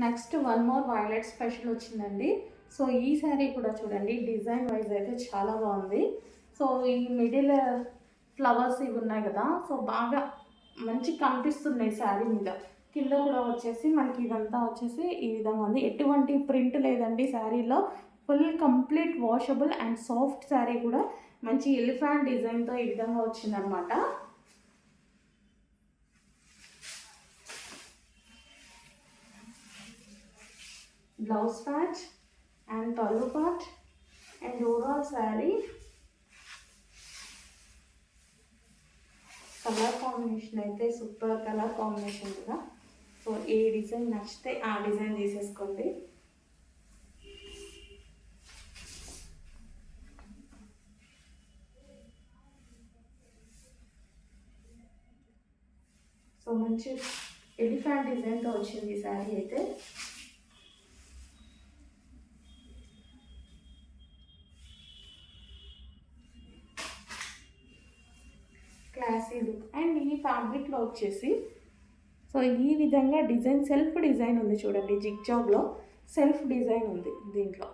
Next one more violet special వచ్చిందండి. So ఈ శారీ కూడా చూడండి, డిజైన్ వైజ్ అయితే చాలా బాగుంది. సో ఈ మిడిల్ ఫ్లవర్స్ ఇవి ఉన్నాయి కదా, సో బాగా మంచి కనిపిస్తున్నాయి శారీ మీద. కింద కూడా వచ్చేసి మనకి ఇదంతా వచ్చేసి ఈ విధంగా ఉంది. ఎటువంటి ప్రింట్ లేదండి శారీలో. Full complete washable and soft sari కూడా మంచి ఎలిఫెంట్ డిజైన్తో ఈ విధంగా వచ్చిందనమాట. బ్లౌజ్ ప్యాచ్ అండ్ పళ్ళు part and overall sari colour combination అయితే సూపర్ కలర్ కాంబినేషన్ కదా. సో ఏ డిజైన్ నచ్చితే ఆ డిజైన్ తీసేసుకోండి. సో మంచి ఎలిఫెంట్ డిజైన్తో వచ్చింది ఈ శారీ అయితే. Classy look. అండ్ ఈ ఫ్యాబ్రిక్లో వచ్చేసి సో ఈ విధంగా డిజైన్ సెల్ఫ్ డిజైన్ ఉంది చూడండి. జిగ్ జాగ్లో సెల్ఫ్ డిజైన్ ఉంది దీంట్లో.